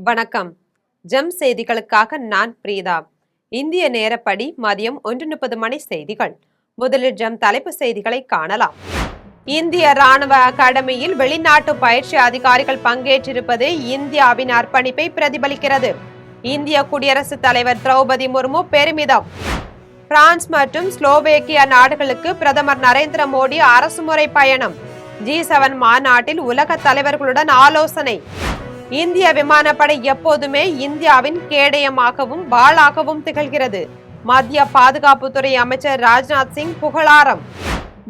வணக்கம். ஜெம் செய்திகளுக்காக நான் பிரீதா. இந்திய நேரப்படி மதியம் 1:30 மணி செய்திகள். முதலில் ஜெம் தலைப்பு செய்திகளை காணலாம். இந்திய ராணுவ அகாடமியில் வெளிநாட்டு பயிற்சி அதிகாரிகள் பங்கேற்றிருப்பது இந்தியாவின் அர்ப்பணிப்பை பிரதிபலிக்கிறது. இந்திய குடியரசுத் தலைவர் திரௌபதி முர்மு பெருமிதம். பிரான்ஸ் மற்றும் ஸ்லோவேக்கியா நாடுகளுக்கு பிரதமர் நரேந்திர மோடி அரசுமுறை பயணம். G7 மாநாட்டில் உலக தலைவர்களுடன் ஆலோசனை. இந்திய விமானப்படை எப்போதுமே இந்தியாவின் கேடயமாகவும் வாளாகவும் திகழ்கிறது. மத்திய பாதுகாப்புத்துறை அமைச்சர் ராஜ்நாத் சிங் புகழாரம்.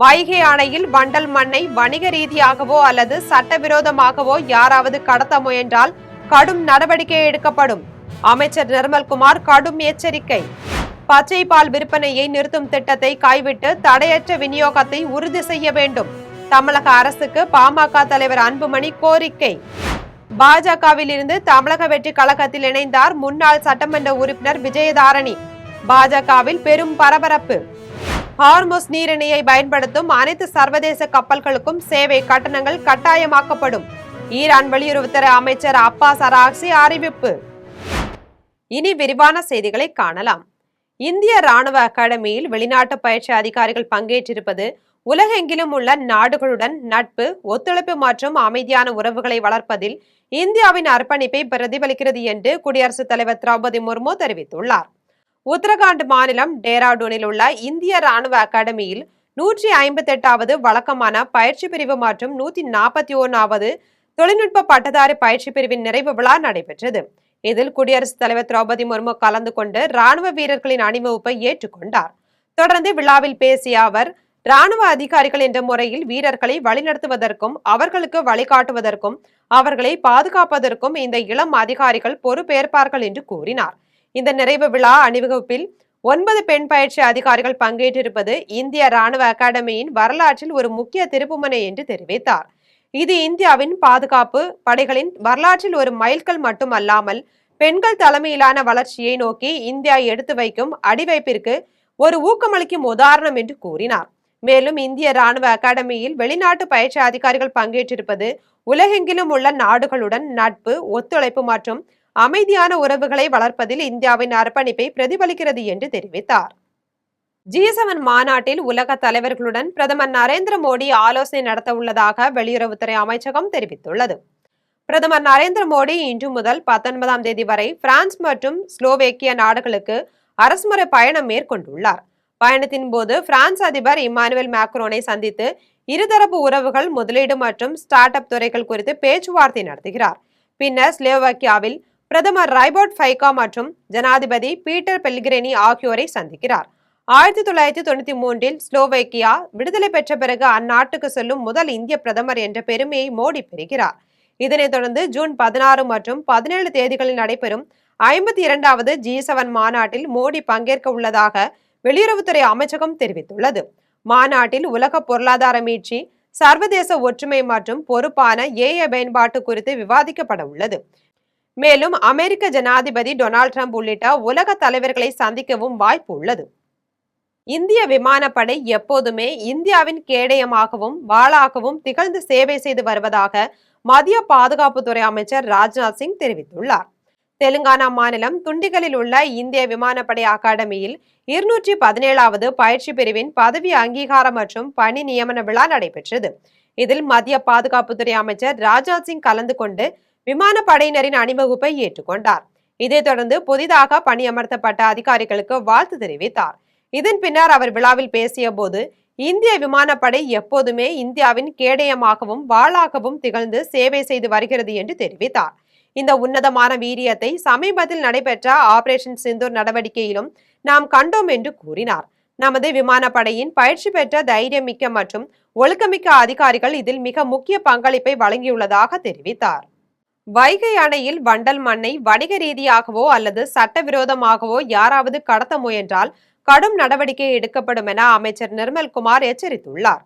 வைகை அணையில் வண்டல் மண்ணை வணிக ரீதியாகவோ அல்லது சட்டவிரோதமாகவோ யாராவது கடத்த முயன்றால் கடும் நடவடிக்கை எடுக்கப்படும். அமைச்சர் நிர்மல்குமார் கடும் எச்சரிக்கை. பச்சை பால் விற்பனையை நிறுத்தும் திட்டத்தை கைவிட்டு தடையற்ற விநியோகத்தை உறுதி செய்ய வேண்டும். தமிழக அரசுக்கு பாமக தலைவர் அன்புமணி கோரிக்கை. பாஜகவில் இருந்து தமிழக வெற்றி கழகத்தில் இணைந்தார் முன்னாள் சட்டமன்ற உறுப்பினர் விஜயதாரணி. பாஜகவில் பெரும் பரபரப்பு. ஹார்முஸ் நீரிணையை பயன்படுத்தும் அனைத்து சர்வதேச கப்பல்களுக்கும் சேவை கட்டணங்கள் கட்டாயமாக்கப்படும். ஈரான் வெளியுறவுத்துறை அமைச்சர் அப்பாஸ் அராக்சி அறிவிப்பு. இனி விரிவான செய்திகளை காணலாம். இந்திய ராணுவ அகாடமியில் வெளிநாட்டு பயிற்சி அதிகாரிகள் பங்கேற்றிருப்பது உலகெங்கிலும் உள்ள நாடுகளுடன் நட்பு, ஒத்துழைப்பு மற்றும் அமைதியான உறவுகளை வளர்ப்பதில் இந்தியாவின் அர்ப்பணிப்பை பிரதிபலிக்கிறது என்று குடியரசுத் தலைவர் திரௌபதி முர்மு தெரிவித்துள்ளார். உத்தரகாண்ட் மாநிலம் டேராடூனில் உள்ள இந்திய ராணுவ அகாடமியில் 158வது வழக்கமான பயிற்சி பிரிவு மற்றும் 141வது தொழில்நுட்ப பட்டதாரி பயிற்சி பிரிவின் நிறைவு விழா நடைபெற்றது. இதில் குடியரசுத் தலைவர் திரௌபதி முர்மு கலந்து கொண்டு ராணுவ வீரர்களின் அணிவகுப்பை ஏற்றுக்கொண்டார். தொடர்ந்து விழாவில் பேசிய அவர், ராணுவ அதிகாரிகள் என்ற முறையில் வீரர்களை வழிநடத்துவதற்கும் அவர்களுக்கு வழிகாட்டுவதற்கும் அவர்களை பாதுகாப்பதற்கும் இந்த இளம் அதிகாரிகள் பொறுப்பேற்பார்கள் என்று கூறினார். இந்த நிறைவு விழா அணிவகுப்பில் 9 பெண் பயிற்சி அதிகாரிகள் பங்கேற்றிருப்பது இந்திய ராணுவ அகாடமியின் வரலாற்றில் ஒரு முக்கிய திருப்புமுனை என்று தெரிவித்தார். இது இந்தியாவின் பாதுகாப்பு படைகளின் வரலாற்றில் ஒரு மைல்கல் மட்டுமல்லாமல் பெண்கள் தலைமையிலான வளர்ச்சியை நோக்கி இந்தியா எடுத்து வைக்கும் அடிவைப்பிற்கு ஒரு ஊக்கமளிக்கும் உதாரணம் என்று கூறினார். மேலும் இந்திய ராணுவ அகாடமியில் வெளிநாட்டு பயிற்சி அதிகாரிகள் பங்கேற்றிருப்பது உலகெங்கிலும் உள்ள நாடுகளுடன் நட்பு, ஒத்துழைப்பு மற்றும் அமைதியான உறவுகளை வளர்ப்பதில் இந்தியாவின் அர்ப்பணிப்பை பிரதிபலிக்கிறது என்று தெரிவித்தார். G7 மாநாட்டில் உலக தலைவர்களுடன் பிரதமர் நரேந்திர மோடி ஆலோசனை நடத்த உள்ளதாக வெளியுறவுத்துறை அமைச்சகம் தெரிவித்துள்ளது. பிரதமர் நரேந்திர மோடி இன்று முதல் 19ஆம் தேதி வரை பிரான்ஸ் மற்றும் ஸ்லோவேக்கியா நாடுகளுக்கு அரசுமுறை பயணம் மேற்கொண்டுள்ளார். பயணத்தின் போது பிரான்ஸ் அதிபர் இமானுவேல் மேக்ரோனை சந்தித்து இருதரப்பு உறவுகள், முதலீடு மற்றும் ஸ்டார்ட் அப் துறைகள் குறித்து பேச்சுவார்த்தை நடத்துகிறார். பின்னர் ஸ்லோவேக்கியாவில் பிரதமர் ரைபோர்ட் ஃபைகா மற்றும் ஜனாதிபதி பீட்டர் பெல்கிரினி ஆகியோரை சந்திக்கிறார். 1993இல் ஸ்லோவேக்கியா விடுதலை பெற்ற பிறகு அந்நாட்டுக்கு செல்லும் முதல் இந்திய பிரதமர் என்ற பெருமையை மோடி பெறுகிறார். இதனைத் தொடர்ந்து ஜூன் 16 மற்றும் 17 தேதிகளில் நடைபெறும் 52வது G7 மாநாட்டில் மோடி பங்கேற்க உள்ளதாக வெளியுறவுத்துறை அமைச்சகம் தெரிவித்துள்ளது. மாநாட்டில் உலக பொருளாதார மீட்சி, சர்வதேச ஒற்றுமை மற்றும் பொறுப்பான AI பயன்பாட்டு குறித்து விவாதிக்கப்பட உள்ளது. மேலும் அமெரிக்க ஜனாதிபதி டொனால்ட் ட்ரம்ப் உள்ளிட்ட உலக தலைவர்களை சந்திக்கவும் வாய்ப்பு உள்ளது. இந்திய விமானப்படை எப்போதுமே இந்தியாவின் கேடயமாகவும் வாளாகவும் திகழ்ந்து சேவை செய்து வருவதாக மத்திய பாதுகாப்புத்துறை அமைச்சர் ராஜ்நாத் சிங் தெரிவித்துள்ளார். தெலுங்கானா மாநிலம் துண்டிகலில் உள்ள இந்திய விமானப்படை அகாடமியில் 217வது பயிற்சி பிரிவின் பதவி அங்கீகாரம் மற்றும் பணி நியமன விழா நடைபெற்றது. இதில் மத்திய பாதுகாப்புத்துறை அமைச்சர் ராஜ்நாத் சிங் கலந்து கொண்டு விமானப்படையினரின் அணிவகுப்பை ஏற்றுக்கொண்டார். இதைத் தொடர்ந்து புதிதாக பணியமர்த்தப்பட்ட அதிகாரிகளுக்கு வாழ்த்து தெரிவித்தார். இதன் பின்னர் அவர் விழாவில் பேசிய போது, இந்திய விமானப்படை எப்போதுமே இந்தியாவின் கேடயமாகவும் வாளாகவும் திகழ்ந்து சேவை செய்து வருகிறது என்று தெரிவித்தார். இந்த உன்னதமான வீரியத்தை சமீபத்தில் நடைபெற்ற ஆபரேஷன் சிந்தூர் நடவடிக்கையிலும் நாம் கண்டோம் என்று கூறினார். நமது விமானப்படையின் பயிற்சி பெற்ற தைரியமிக்க மற்றும் ஒழுக்கமிக்க அதிகாரிகள் இதில் மிக முக்கிய பங்களிப்பை வழங்கியுள்ளதாக தெரிவித்தார். வைகை அணையில் வண்டல் மண்ணை வணிக ரீதியாகவோ அல்லது சட்டவிரோதமாகவோ யாராவது கடத்த முயன்றால் கடும் நடவடிக்கை எடுக்கப்படும் என அமைச்சர் நிர்மல்குமார் எச்சரித்துள்ளார்.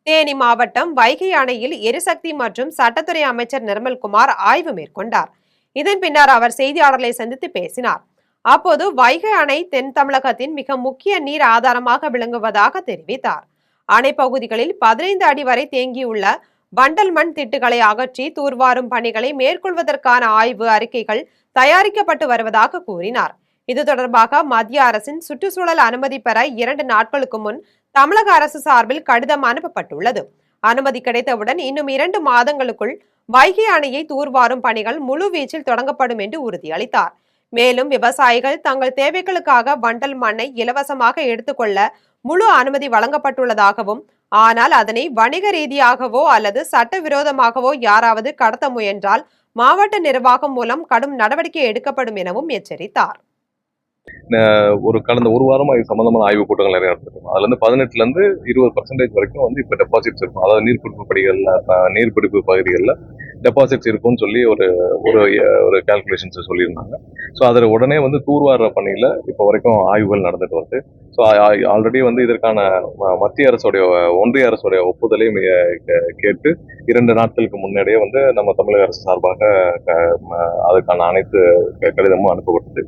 தேனி மாவட்டம் வைகை அணையில் எரிசக்தி மற்றும் சட்டத்துறை அமைச்சர் நிர்மல்குமார் ஆய்வு மேற்கொண்டார். இதன் பின்னர் அவர் செய்தியாளர்களை சந்தித்து பேசினார். அப்போது வைகை அணை தென் தமிழகத்தின் மிக முக்கிய நீர் ஆதாரமாக விளங்குவதாக தெரிவித்தார். அணை பகுதிகளில் 15 அடி வரை தேங்கியுள்ள வண்டல் மண் திட்டுகளை அகற்றி தூர்வாரும் பணிகளை மேற்கொள்வதற்கான ஆய்வு அறிக்கைகள் தயாரிக்கப்பட்டு வருவதாக கூறினார். இது தொடர்பாக மத்திய அரசின் சுற்றுச்சூழல் அனுமதி பெற 2 நாட்களுக்கு முன் தமிழக அரசு சார்பில் கடிதம் அனுப்பப்பட்டுள்ளது. அனுமதி கிடைத்தவுடன் இன்னும் 2 மாதங்களுக்குள் வைகை அணையை தூர்வாரும் பணிகள் முழு வீச்சில் தொடங்கப்படும் என்று உறுதியளித்தார். மேலும் விவசாயிகள் தங்கள் தேவைகளுக்காக வண்டல் மண்ணை இலவசமாக எடுத்துக்கொள்ள முழு அனுமதி வழங்கப்பட்டுள்ளதாகவும், ஆனால் அதனை வணிக ரீதியாகவோ அல்லது சட்டவிரோதமாகவோ யாராவது கடத்த முயன்றால் மாவட்ட நிர்வாகம் மூலம் கடும் நடவடிக்கை எடுக்கப்படும் எனவும் எச்சரித்தார். கடந்த ஒரு வாரமா இது சம்பந்தமான ஆய்வுக் கூட்டங்கள் நிறைய நடத்திருக்கோம். அதுல இருந்து 18% 20% வரைக்கும் இப்ப டெபாசிட்ஸ் இருக்கும். அதாவது நீர்பிடிப்பு பகுதிகளில் டெபாசிட்ஸ் இருக்கும்னு சொல்லி ஒரு கால்குலேஷன்ஸ் சொல்லியிருந்தாங்க. ஸோ அதில் உடனே தூர்வார பணியில இப்போ வரைக்கும் ஆய்வுகள் நடந்துட்டு வருது. ஸோ ஆல்ரெடி இதற்கான மத்திய அரசுடைய ஒன்றிய அரசுடைய ஒப்புதலையும் கேட்டு 2 நாட்களுக்கு முன்னாடியே நம்ம தமிழக அரசு சார்பாக அதுக்கான அனைத்து கடிதமும் அனுப்பப்பட்டது.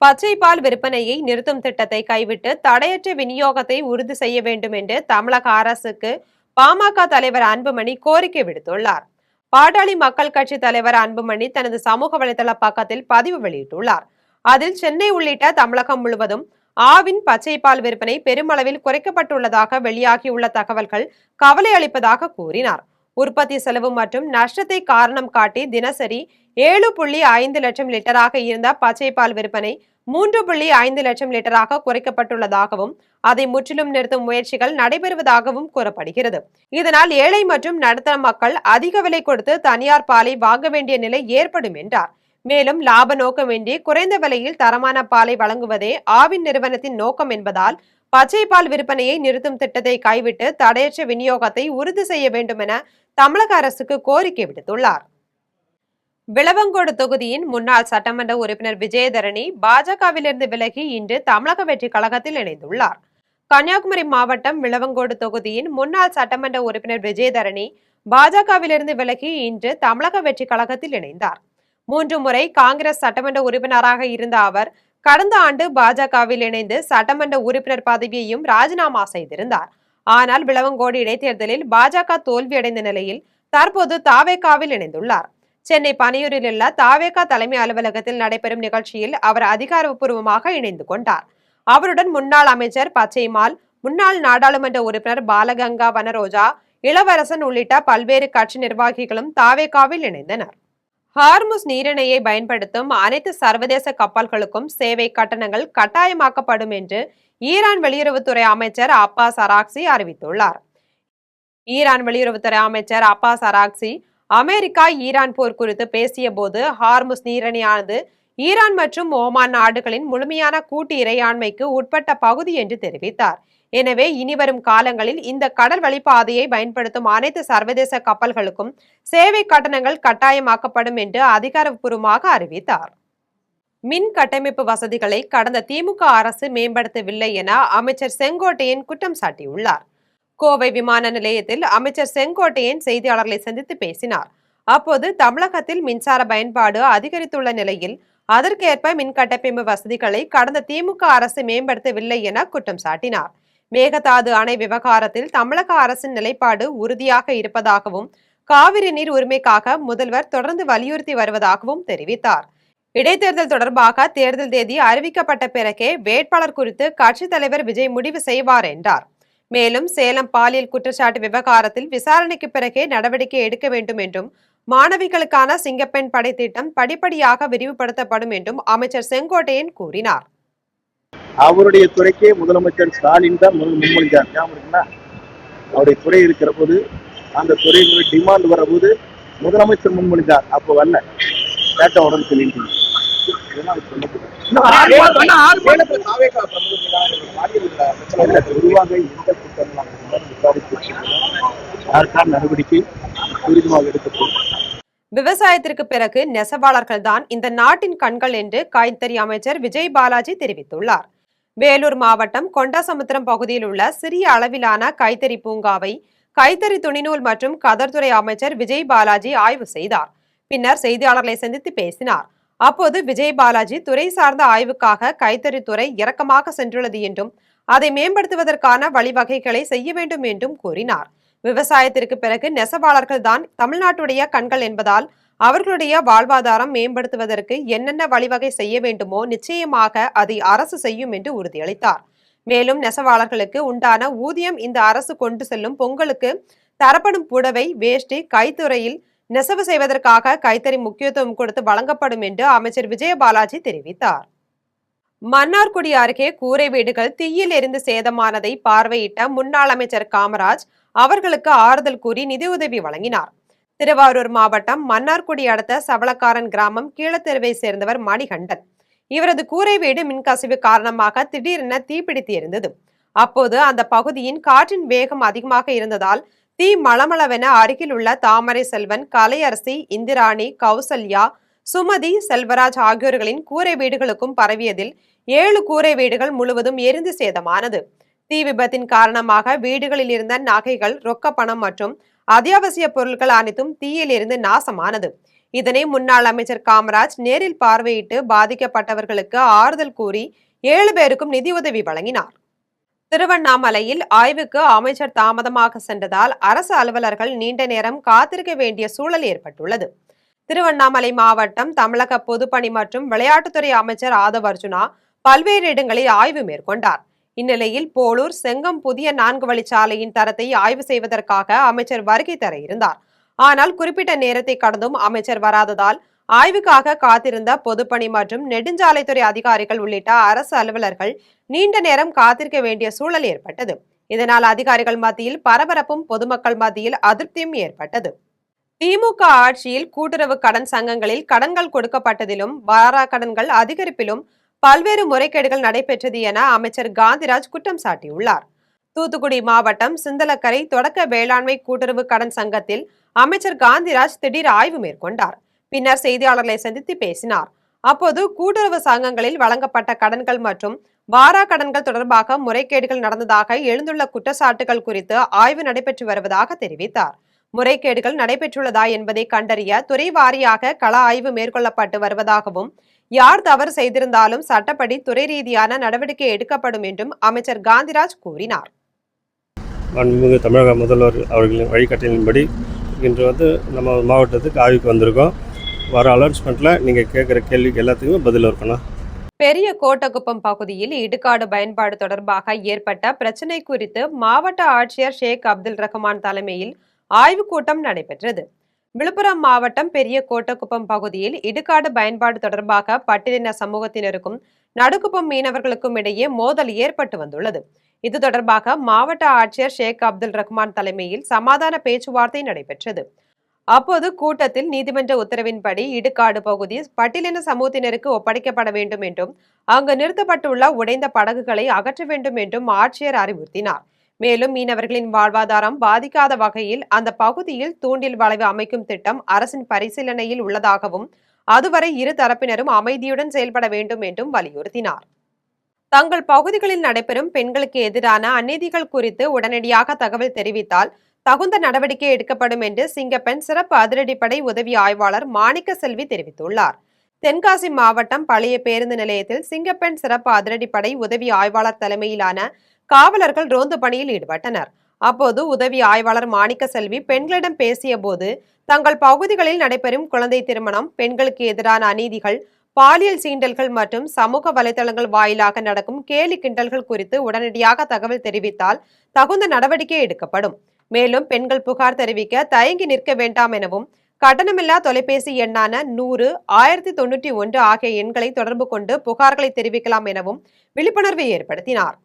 பச்சை பால் விற்பனையை நிறுத்தும் திட்டத்தை கைவிட்டு தடையற்ற விநியோகத்தை உறுதி செய்ய வேண்டும் என்று தமிழக அரசுக்கு பாமக தலைவர் அன்புமணி கோரிக்கை விடுத்துள்ளார். பாட்டாளி மக்கள் கட்சி தலைவர் அன்புமணி தனது சமூக வலைதள பக்கத்தில் பதிவு வெளியிட்டுள்ளார். அதில் சென்னை உள்ளிட்ட தமிழகம் முழுவதும் ஆவின் பச்சை பால் விற்பனை பெருமளவில் குறைக்கப்பட்டுள்ளதாக வெளியாகியுள்ள தகவல்கள் கவலை அளிப்பதாக கூறினார். உற்பத்தி செலவு மற்றும் நஷ்டத்தை காரணம் காட்டி தினசரி 7.5 லட்சம் லிட்டராக இருந்த பச்சை பால் விற்பனை 3.5 லட்சம் லிட்டராக குறைக்கப்பட்டுள்ளதாகவும், அதை முற்றிலும் நிறுத்தும் முயற்சிகள் நடைபெறுவதாகவும் கூறப்படுகிறது. இதனால் ஏழை மற்றும் நடுத்தர மக்கள் அதிக விலை கொடுத்து தனியார் பாலை வாங்க வேண்டிய நிலை ஏற்படும் என்றார். மேலும் லாப நோக்கமின்றி குறைந்த விலையில் தரமான பாலை வழங்குவதே ஆவின் நிறுவனத்தின் நோக்கம் என்பதால் பச்சை பால் விற்பனையை நிறுத்தும் திட்டத்தை கைவிட்டு தடையற்ற விநியோகத்தை உறுதி செய்ய வேண்டும் என தமிழக அரசுக்கு கோரிக்கை விடுத்துள்ளார். விளவங்கோடு தொகுதியின் முன்னாள் சட்டமன்ற உறுப்பினர் விஜயதரணி பாஜகவிலிருந்து விலகி இன்று தமிழக வெற்றி கழகத்தில் இணைந்துள்ளார். கன்னியாகுமரி மாவட்டம் விளவங்கோடு தொகுதியின் முன்னாள் சட்டமன்ற உறுப்பினர் விஜயதரணி பாஜகவிலிருந்து விலகி இன்று தமிழக வெற்றி கழகத்தில் இணைந்தார். 3 முறை காங்கிரஸ் சட்டமன்ற உறுப்பினராக இருந்த அவர் கடந்த ஆண்டு பாஜகவில் இணைந்து சட்டமன்ற உறுப்பினர் பதவியையும் ராஜினாமா செய்திருந்தார். ஆனால் விளவங்கோடு இடைத்தேர்தலில் பாஜக தோல்வியடைந்த நிலையில் தற்போது தாவேகாவில் இணைந்துள்ளார். சென்னை பனையூரில் உள்ள தாவேகா தலைமை அலுவலகத்தில் நடைபெறும் நிகழ்ச்சியில் அவர் அதிகாரப்பூர்வமாக இணைந்து கொண்டார். அவருடன் முன்னாள் அமைச்சர் பச்சைமால், முன்னாள் நாடாளுமன்ற உறுப்பினர் பாலகங்கா வனரோஜா, இளவரசன் உள்ளிட்ட பல்வேறு கட்சி நிர்வாகிகளும் தாவேகாவில் இணைந்தனர். ஹார்முஸ் நீரிணையை பயன்படுத்தும் அனைத்து சர்வதேச கப்பல்களுக்கும் சேவை கட்டணங்கள் கட்டாயமாக்கப்படும் என்று ஈரான் வெளியுறவுத்துறை அமைச்சர் அப்பாஸ் அராக்சி அறிவித்துள்ளார். ஈரான் வெளியுறவுத்துறை அமைச்சர் அப்பாஸ் அராக்சி அமெரிக்கா ஈரான் போர் குறித்து பேசிய போது ஹார்முஸ் நீரிணையானது ஈரான் மற்றும் ஓமான் நாடுகளின் முழுமையான கூட்டு இறையாண்மைக்கு உட்பட்ட பகுதி என்று தெரிவித்தார். எனவே இனிவரும் காலங்களில் இந்த கடல் வழிப்பாதையை பயன்படுத்தும் அனைத்து சர்வதேச கப்பல்களுக்கும் சேவை கட்டணங்கள் கட்டாயமாக்கப்படும் என்று அதிகாரப்பூர்வமாக அறிவித்தார். மின் கட்டமைப்பு வசதிகளை கடந்த திமுக அரசு மேம்படுத்தவில்லை என அமைச்சர் செங்கோட்டையன் குற்றம் சாட்டியுள்ளார். கோவை விமான நிலையத்தில் அமைச்சர் செங்கோட்டையன் செய்தியாளர்களை சந்தித்து பேசினார். அப்போது தமிழகத்தில் மின்சார பயன்பாடு அதிகரித்துள்ள நிலையில் அதற்கேற்ப மின் கட்டமைப்பு வசதிகளை கடந்த திமுக அரசு மேம்படுத்தவில்லை என குற்றம் சாட்டினார். மேகதாது அணை விவகாரத்தில் தமிழக அரசின் நிலைப்பாடு உறுதியாக இருப்பதாகவும் காவிரி நீர் உரிமைக்காக முதல்வர் தொடர்ந்து வலியுறுத்தி வருவதாகவும் தெரிவித்தார். இடைத்தேர்தல் தொடர்பாக தேர்தல் தேதி அறிவிக்கப்பட்ட பிறகே வேட்பாளர் குறித்து கட்சித் தலைவர் விஜய் முடிவு செய்வார் என்றார். மேலும் சேலம் பாலியல் குற்றச்சாட்டு விவகாரத்தில் விசாரணைக்கு பிறகே நடவடிக்கை எடுக்க வேண்டும் என்றும், மாணவிகளுக்கான சிங்கப்பெண் படை திட்டம் படிப்படியாக விரிவுபடுத்தப்படும் என்றும் அமைச்சர் செங்கோட்டையன் கூறினார். அவருடைய துறைக்கே முதலமைச்சர் ஸ்டாலின் தான் முன்மொழிஞ்சார். அவருடைய துறை இருக்கிற போது அந்த துறையினுடைய டிமாண்ட் வரபோது முதலமைச்சர் முன்மொழிந்தார். அப்போ வரல கேட்ட உடனே சொல்லிட்டு நடவடிக்கை துரிதமாக எடுக்கப்படும். விவசாயத்திற்கு பிறகு நெசவாளர்கள் தான் இந்த நாட்டின் கண்கள் என்று கைத்தறி அமைச்சர் விஜய் பாலாஜி தெரிவித்துள்ளார். வேலூர் மாவட்டம் கொண்டசமுத்திரம் பகுதியில் உள்ள சிறிய அளவிலான கைத்தறி பூங்காவை கைத்தறி துணிநூல் மற்றும் கதர்துறை அமைச்சர் விஜய் பாலாஜி ஆய்வு செய்தார். பின்னர் செய்தியாளர்களை சந்தித்து பேசினார். அப்போது விஜய் பாலாஜி துறை சார்ந்த ஆய்வுக்காக கைத்தறித்துறை இறக்கமாக சென்றுள்ளது என்றும், அதை மேம்படுத்துவதற்கான வழிவகைகளை செய்ய வேண்டும் என்றும் கூறினார். விவசாயத்திற்கு பிறகு நெசவாளர்கள் தான் தமிழ்நாட்டுடைய கண்கள் என்பதால் அவர்களுடைய வாழ்வாதாரம் மேம்படுத்துவதற்கு என்னென்ன வழிவகை செய்ய வேண்டுமோ நிச்சயமாக அதை அரசு செய்யும் என்று உறுதியளித்தார். மேலும் நெசவாளர்களுக்கு உண்டான ஊதியம் இந்த அரசு கொண்டு செல்லும் பொங்கலுக்கு தரப்படும் புடவை, வேஷ்டி, கைத்துறையில் நெசவு செய்வதற்காக கைத்தறி முக்கியத்துவம் கொடுத்து வழங்கப்படும் என்று அமைச்சர் விஜயபாலாஜி தெரிவித்தார். மன்னார்குடி அருகே கூரை வீடுகள் தீயில் எரிந்து சேதமானதை பார்வையிட்ட முன்னாள் அமைச்சர் காமராஜ் அவர்களுக்கு ஆறுதல் கூறி நிதியுதவி வழங்கினார். திருவாரூர் மாவட்டம் மன்னார்குடி அடுத்த சவளக்காரன் கிராமம் கீழத்தெருவை சேர்ந்தவர் மணிகண்டன். இவரது கூரை வீடு மின்கசிவு காரணமாக திடீரென தீப்பிடித்து எரிந்தது. அப்போது அந்த பகுதியின் காற்றின் வேகம் அதிகமாக இருந்ததால் தீ மளமளவென அருகில் உள்ள தாமரை செல்வன், கலையரசி, இந்திராணி, கௌசல்யா, சுமதி, செல்வராஜ் ஆகியோர்களின் கூரை வீடுகளுக்கும் பரவியதில் 7 கூரை வீடுகள் முழுவதும் எரிந்து சேதமானது. தீ விபத்தின் காரணமாக வீடுகளில் இருந்த நகைகள், ரொக்க பணம் மற்றும் அத்தியாவசிய பொருட்கள் அனைத்தும் தீயில் இருந்து நாசமானது. இதனை முன்னாள் அமைச்சர் காமராஜ் நேரில் பார்வையிட்டு பாதிக்கப்பட்டவர்களுக்கு ஆறுதல் கூறி 7 பேருக்கும் நிதியுதவி வழங்கினார். திருவண்ணாமலையில் ஆய்வுக்கு அமைச்சர் தாமதமாக சென்றதால் அரசு அலுவலர்கள் நீண்ட நேரம் காத்திருக்க வேண்டிய சூழல் ஏற்பட்டுள்ளது. திருவண்ணாமலை மாவட்டம் தமிழக பொதுப்பணி மற்றும் விளையாட்டுத்துறை அமைச்சர் ஆதவ் அர்ஜுனா பல்வேறு இடங்களில் ஆய்வு மேற்கொண்டார். இந்நிலையில் போலூர் செங்கம் புதிய 4 வழிச்சாலையின் தரத்தை ஆய்வு செய்வதற்காக அமைச்சர் வருகை தர இருந்தார். ஆனால் குறிப்பிட்ட நேரத்தை கடந்தும் அமைச்சர் வராததால் ஆய்வுக்காக காத்திருந்த பொதுப்பணி மற்றும் நெடுஞ்சாலைத்துறை அதிகாரிகள் உள்ளிட்ட அரசு அலுவலர்கள் நீண்ட நேரம் காத்திருக்க வேண்டிய சூழல் ஏற்பட்டது. இதனால் அதிகாரிகள் மத்தியில் பரபரப்பும் பொதுமக்கள் மத்தியில் அதிருப்தியும் ஏற்பட்டது. திமுக ஆட்சியில் கூட்டுறவு கடன் சங்கங்களில் கடன்கள் கொடுக்கப்பட்டதிலும் வாரா கடன்கள் அதிகரிப்பிலும் பல்வேறு முறைகேடுகள் நடைபெற்றது என அமைச்சர் காந்திராஜ் குற்றம் சாட்டியுள்ளார். தூத்துக்குடி மாவட்டம் சிந்தலக்கரை தொடக்க வேளாண்மை கூட்டுறவு கடன் சங்கத்தில் அமைச்சர் காந்திராஜ் திடீர் ஆய்வு மேற்கொண்டார். பின்னர் செய்தியாளர்களை சந்தித்து பேசினார். அப்போது கூட்டுறவு சங்கங்களில் வழங்கப்பட்ட கடன்கள் மற்றும் வாரா கடன்கள் தொடர்பாக முறைகேடுகள் நடந்ததாக எழுந்துள்ள குற்றச்சாட்டுகள் குறித்து ஆய்வு நடைபெற்று வருவதாக தெரிவித்தார். முறைகேடுகள் நடைபெற்றுள்ளதா என்பதை கண்டறிய துறை வாரியாக கள ஆய்வு மேற்கொள்ளப்பட்டு வருவதாகவும் யார் தவறு செய்திருந்தாலும் சட்டப்படி துறை ரீதியான நடவடிக்கை எடுக்கப்படும் என்றும் அமைச்சர் காந்திராஜ் கூறினார். மாண்புமிகு தமிழக முதல்வர் அவர்களின் வழிகாட்டலின்படி இன்று நம்ம மாவட்டத்துக்கு ஆய்வுக்கு வந்திருக்கோம். வர அலௌன்ஸ்மெண்ட்ல நீங்க கேட்குற கேள்விக்கு எல்லாத்துக்குமே பதில் இருக்கணும். பெரிய கோட்டகுப்பம் பகுதியில் இடுகாடு பயன்பாடு தொடர்பாக ஏற்பட்ட பிரச்சினை குறித்து மாவட்ட ஆட்சியர் ஷேக் அப்துல் ரஹ்மான் தலைமையில் ஆய்வுக் கூட்டம் நடைபெற்றது. விழுப்புரம் மாவட்டம் பெரிய கோட்டகுப்பம் பகுதியில் இடுகாடு பயன்பாடு தொடர்பாக பட்டியலின சமூகத்தினருக்கும் நடுக்குப்பம் மீனவர்களுக்கும் இடையே மோதல் ஏற்பட்டு வந்துள்ளது. இது தொடர்பாக மாவட்ட ஆட்சியர் ஷேக் அப்துல் ரஹ்மான் தலைமையில் சமாதான பேச்சுவார்த்தை நடைபெற்றது. அப்போது கூட்டத்தில் நீதிமன்ற உத்தரவின்படி இடுகாடு பகுதி பட்டியலின சமூகத்தினருக்கு ஒப்படைக்கப்பட வேண்டும் என்றும் அங்கு நிறுத்தப்பட்டுள்ள உடைந்த படகுகளை அகற்ற வேண்டும் என்றும் ஆட்சியர் அறிவுறுத்தினார். மேலும் மீனவர்களின் வாழ்வாதாரம் பாதிக்காத வகையில் அந்த பகுதியில் தூண்டில் வளைவு அமைக்கும் திட்டம் அரசின் பரிசீலனையில் உள்ளதாகவும் அதுவரை இரு தரப்பினரும் அமைதியுடன் செயல்பட வேண்டும் என்றும் வலியுறுத்தினார். தங்கள் பகுதிகளில் நடைபெறும் பெண்களுக்கு எதிரான அநீதிகள் குறித்து உடனடியாக தகவல் தெரிவித்தால் தகுந்த நடவடிக்கை எடுக்கப்படும் என்று சிங்கப்பெண் சிறப்பு அதிரடிப்படை உதவி ஆய்வாளர் மாணிக்க செல்வி தெரிவித்துள்ளார். தென்காசி மாவட்டம் பழைய பேருந்து நிலையத்தில் சிங்கப்பெண் சிறப்பு அதிரடிப்படை உதவி ஆய்வாளர் தலைமையிலான காவலர்கள் ரோந்து பணியில் ஈடுபட்டனர். அப்போது உதவி ஆய்வாளர் மாணிக்க செல்வி பெண்களிடம் பேசிய போது தங்கள் பகுதிகளில் நடைபெறும் குழந்தை திருமணம், பெண்களுக்கு எதிரான அநீதிகள், பாலியல் சீண்டல்கள் மற்றும் சமூக வலைதளங்கள் வாயிலாக நடக்கும் கேலி கிண்டல்கள் குறித்து உடனடியாக தகவல் தெரிவித்தால் தகுந்த நடவடிக்கை எடுக்கப்படும். மேலும் பெண்கள் புகார் தெரிவிக்க தயங்கி நிற்க வேண்டாம் எனவும் கட்டணமில்லா தொலைபேசி எண்ணான 100 1091 ஆகிய எண்களை தொடர்பு கொண்டு புகார்களை தெரிவிக்கலாம் எனவும் விழிப்புணர்வை ஏற்படுத்தினார்.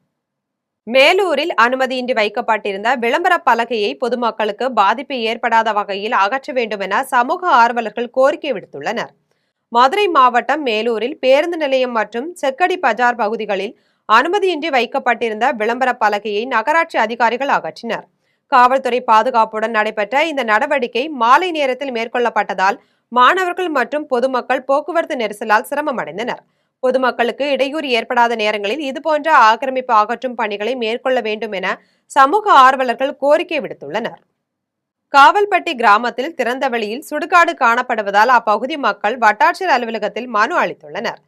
மேலூரில் அனுமதியின்றி வைக்கப்பட்டிருந்த விளம்பர பலகையை பொதுமக்களுக்கு பாதிப்பு ஏற்படாத வகையில் அகற்ற வேண்டும் என சமூக ஆர்வலர்கள் கோரிக்கை விடுத்துள்ளனர். மதுரை மாவட்டம் மேலூரில் பேருந்து நிலையம் மற்றும் செக்கடி பஜார் பகுதிகளில் அனுமதியின்றி வைக்கப்பட்டிருந்த விளம்பர பலகையை நகராட்சி அதிகாரிகள் அகற்றினர். காவல்துறை பாதுகாப்புடன் நடைபெற்ற இந்த நடவடிக்கை மாலை நேரத்தில் மேற்கொள்ளப்பட்டதால் மாணவர்கள் மற்றும் பொதுமக்கள் போக்குவரத்து நெரிசலால் சிரமமடைந்தனர். பொதுமக்களுக்கு இடையூறு ஏற்படாத நேரங்களில் இதுபோன்ற ஆக்கிரமிப்பு அகற்றும் பணிகளை மேற்கொள்ள வேண்டும் என சமூக ஆர்வலர்கள் கோரிக்கை விடுத்துள்ளனர். காவல்பட்டி கிராமத்தில் திறந்த வெளியில் சுடுகாடு காணப்படுவதால் அப்பகுதி மக்கள் வட்டாட்சியர் அலுவலகத்தில் மனு அளித்துள்ளனர்.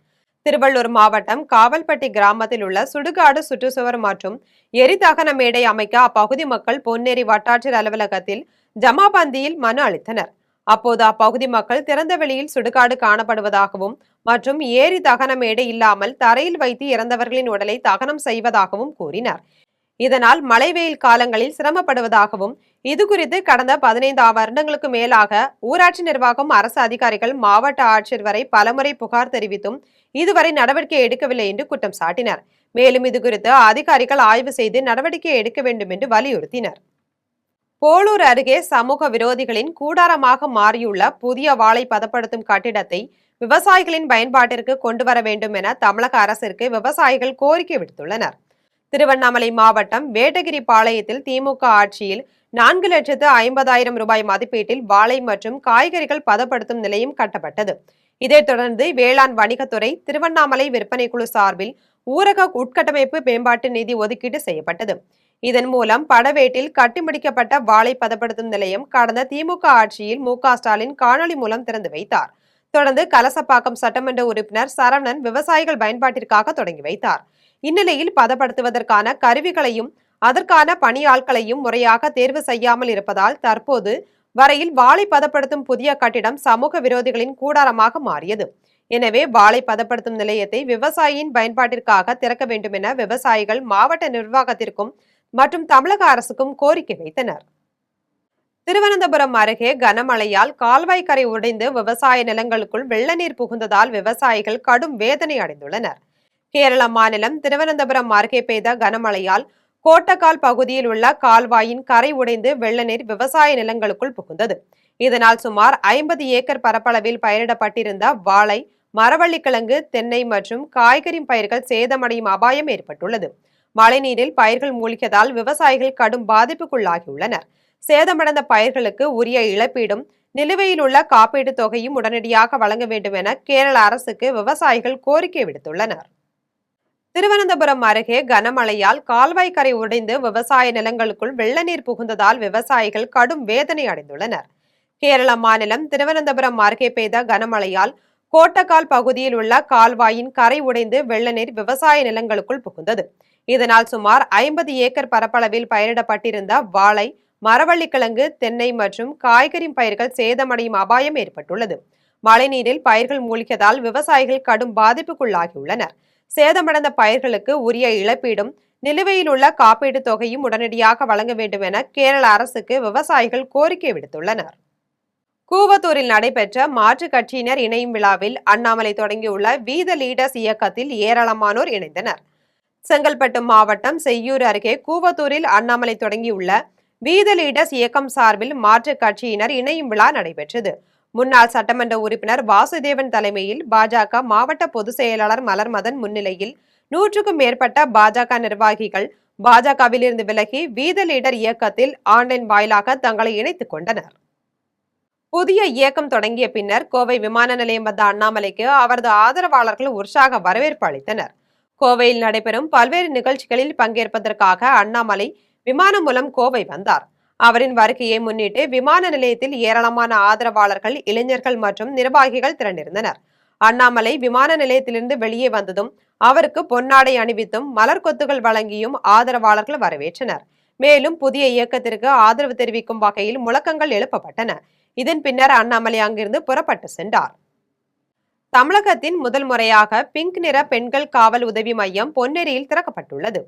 திருவள்ளூர் மாவட்டம் காவல்பட்டி கிராமத்தில் உள்ள சுடுகாடு சுற்றுச்சுவர் மற்றும் எரிதகன மேடை அமைக்க அப்பகுதி மக்கள் பொன்னேரி வட்டாட்சியர் அலுவலகத்தில் ஜமாபந்தியில் மனு அளித்தனர். அப்போது அப்பகுதி மக்கள் திறந்த வெளியில் சுடுகாடு காணப்படுவதாகவும் மற்றும் ஏரி தகன மேடை இல்லாமல் தரையில் வைத்து இறந்தவர்களின் உடலை தகனம் செய்வதாகவும் கூறினர். இதனால் மழை வெயில் காலங்களில் சிரமப்படுவதாகவும் இதுகுறித்து கடந்த 15 வருடங்களுக்கு மேலாக ஊராட்சி நிர்வாகம், அரசு அதிகாரிகள், மாவட்ட ஆட்சியர் வரை பலமுறை புகார் தெரிவித்தும் இதுவரை நடவடிக்கை எடுக்கவில்லை என்று குற்றம் சாட்டினர். மேலும் இதுகுறித்து அதிகாரிகள் ஆய்வு செய்து நடவடிக்கை எடுக்க வேண்டும் என்று வலியுறுத்தினர். போளூர் அருகே சமூக விரோதிகளின் கூடாரமாக மாறியுள்ள புதிய வாழை பதப்படுத்தும் கட்டிடத்தை விவசாயிகளின் பயன்பாட்டிற்கு கொண்டு வர வேண்டும் என தமிழக அரசிற்கு விவசாயிகள் கோரிக்கை விடுத்துள்ளனர். திருவண்ணாமலை மாவட்டம் வேட்டகிரி பாளையத்தில் திமுக ஆட்சியில் 4,50,000 ரூபாய் மதிப்பீட்டில் வாழை மற்றும் காய்கறிகள் பதப்படுத்தும் நிலையம் கட்டப்பட்டது. இதைத் தொடர்ந்து வேளாண் வணிகத்துறை திருவண்ணாமலை விற்பனை குழு சார்பில் ஊரக உட்கட்டமைப்பு மேம்பாட்டு நிதி ஒதுக்கீடு செய்யப்பட்டது. இதன் மூலம் படவேட்டில் கட்டி முடிக்கப்பட்ட வாழை பதப்படுத்தும் நிலையம் கடந்த திமுக ஆட்சியில் மு.க. ஸ்டாலின் காணொலி மூலம் திறந்து வைத்தார். தொடர்ந்து கலசப்பாக்கம் சட்டமன்ற உறுப்பினர் சரவணன் விவசாயிகள் பயன்பாட்டிற்காக தொடங்கி வைத்தார். இந்நிலையில் பதப்படுத்துவதற்கான கருவிகளையும் அதற்கான பணியாட்களையும் முறையாக தேர்வு செய்யாமல் இருப்பதால் தற்போது வரையில் வாழை பதப்படுத்தும் புதிய கட்டிடம் சமூக விரோதிகளின் கூடாரமாக மாறியது. எனவே வாழை பதப்படுத்தும் நிலையத்தை விவசாயியின் பயன்பாட்டிற்காக திறக்க வேண்டும் என விவசாயிகள் மாவட்ட நிர்வாகத்திற்கும் மற்றும் தமிழக அரசுக்கும் கோரிக்கை வைத்தனர். திருவனந்தபுரம் அருகே கனமழையால் கால்வாய் கரை உடைந்து விவசாய நிலங்களுக்குள் வெள்ள நீர் புகுந்ததால் விவசாயிகள் கடும் வேதனை அடைந்துள்ளனர். கேரள மாநிலம் திருவனந்தபுரம் அருகே பெய்த கனமழையால் கோட்டக்கால் பகுதியில் உள்ள கால்வாயின் கரை உடைந்து வெள்ள நீர் விவசாய நிலங்களுக்குள் புகுந்தது. இதனால் சுமார் 50 ஏக்கர் பரப்பளவில் பயிரிடப்பட்டிருந்த வாழை, மரவள்ளிக்கிழங்கு, தென்னை மற்றும் காய்கறி பயிர்கள் சேதமடையும் அபாயம் ஏற்பட்டுள்ளது. மழைநீரில் பயிர்கள் மூழ்கியதால் விவசாயிகள் கடும் பாதிப்புக்குள்ளாகியுள்ளனர். சேதமடைந்த பயிர்களுக்கு உரிய இழப்பீடும் நிலுவையில் உள்ள காப்பீடு தொகையும் உடனடியாக வழங்க வேண்டும் என கேரள அரசுக்கு விவசாயிகள் கோரிக்கை விடுத்துள்ளனர். திருவனந்தபுரம் அருகே கனமழையால் கால்வாய் கரை உடைந்து விவசாய நிலங்களுக்குள் வெள்ள நீர் புகுந்ததால் விவசாயிகள் கடும் வேதனை அடைந்துள்ளனர். கேரள மாநிலம் திருவனந்தபுரம் அருகே பெய்த கனமழையால் கோட்டக்கால் பகுதியில் உள்ள கால்வாயின் கரை உடைந்து வெள்ள நீர் விவசாய நிலங்களுக்குள் புகுந்தது. இதனால் சுமார் 50 ஏக்கர் பரப்பளவில் பயிரிடப்பட்டிருந்த வாழை, மரவள்ளிக்கிழங்கு, தென்னை மற்றும் காய்கறி பயிர்கள் சேதமடையும் அபாயம் ஏற்பட்டுள்ளது. மழைநீரில் பயிர்கள் மூழ்கியதால் விவசாயிகள் கடும் பாதிப்புக்குள்ளாகியுள்ளனர். சேதமடைந்த பயிர்களுக்கு உரிய இழப்பீடும் நிலுவையில் உள்ள காப்பீடு தொகையும் உடனடியாக வழங்க வேண்டும் என கேரள அரசுக்கு விவசாயிகள் கோரிக்கை விடுத்துள்ளனர். கூவத்தூரில் நடைபெற்ற மாற்றுக் கட்சியினர் இணையும் விழாவில் அண்ணாமலை தொடங்கியுள்ள வி த லீடர்ஸ் இயக்கத்தில் ஏராளமானோர் இணைந்தனர். செங்கல்பட்டு மாவட்டம் செய்யூர் அருகே கூவத்தூரில் அண்ணாமலை தொடங்கியுள்ள வி த லீடர்ஸ் இயக்கம் சார்பில் மாற்றுக் கட்சியினர் இணையும் விழா நடைபெற்றது. முன்னாள் சட்டமன்ற உறுப்பினர் வாசுதேவன் தலைமையில் பாஜக மாவட்ட பொதுச் செயலாளர் மலர்மதன் முன்னிலையில் 100க்கும் மேற்பட்ட பாஜக நிர்வாகிகள் பாஜகவிலிருந்து விலகி வி த லீடர் இயக்கத்தில் ஆன்லைன் வாயிலாக தங்களை இணைத்துக் கொண்டனர். புதிய இயக்கம் தொடங்கிய பின்னர் கோவை விமான நிலையம் வந்த அண்ணாமலைக்கு அவரது ஆதரவாளர்கள் உற்சாக வரவேற்பு அளித்தனர். கோவையில் நடைபெறும் பல்வேறு நிகழ்ச்சிகளில் பங்கேற்பதற்காக அண்ணாமலை விமானம் மூலம் கோவை வந்தார். அவரின் வருகையை முன்னிட்டு விமான நிலையத்தில் ஏராளமான ஆதரவாளர்கள், இளைஞர்கள் மற்றும் நிர்வாகிகள் திரண்டிருந்தனர். அண்ணாமலை விமான நிலையத்திலிருந்து வெளியே வந்ததும் அவருக்கு பொன்னாடை அணிவித்தும் மலர் கொத்துகள் வழங்கியும் ஆதரவாளர்கள் வரவேற்றனர். மேலும் புதிய இயக்கத்திற்கு ஆதரவு தெரிவிக்கும் வகையில் முழக்கங்கள் எழுப்பப்பட்டன. இதன் பின்னர் அண்ணாமலை அங்கிருந்து புறப்பட்டு சென்றார். தமிழகத்தின் முதல் முறையாக பிங்க் நிற பெண்கள் காவல் உதவி மையம் பொன்னேரியில் திறக்கப்பட்டுள்ளது.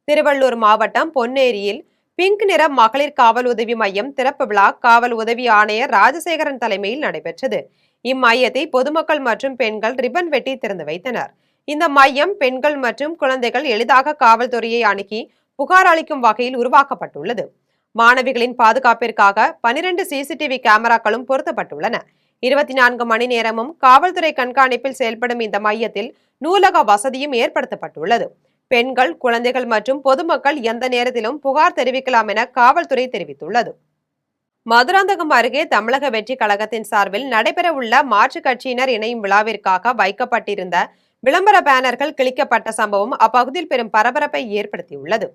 திருவள்ளூர் மாவட்டம் பொன்னேரியில் பிங்க் நிற மகளிர் காவல் உதவி மையம் திறப்பு விழா காவல் உதவி ஆணையர் ராஜசேகரன் தலைமையில் நடைபெற்றது. இம்மையத்தை பொதுமக்கள் மற்றும் பெண்கள் ரிப்பன் வெட்டி திறந்து வைத்தனர். இந்த மையம் பெண்கள் மற்றும் குழந்தைகள் எளிதாக காவல்துறையை அணுகி புகார் அளிக்கும் வகையில் உருவாக்கப்பட்டுள்ளது. மாணவிகளின் பாதுகாப்பிற்காக 12 சிசிடிவி கேமராக்களும் பொருத்தப்பட்டுள்ளன. 24 மணி நேரமும் காவல்துறை கண்காணிப்பில் செயல்படும் இந்த மையத்தில் நூலக வசதியும் ஏற்படுத்தப்பட்டுள்ளது. பெண்கள், குழந்தைகள் மற்றும் பொதுமக்கள் எந்த நேரத்திலும் புகார் தெரிவிக்கலாம் என காவல்துறை தெரிவித்துள்ளது. மதுராந்தகம் அருகே தமிழக வெற்றி கழகத்தின் சார்பில் நடைபெறவுள்ள மாற்றுக் கட்சியினர் இணையும் விழாவிற்காக வைக்கப்பட்டிருந்த விளம்பர பேனர்கள் கிழிக்கப்பட்ட சம்பவம் அப்பகுதியில் பெரும் பரபரப்பை ஏற்படுத்தியுள்ளது.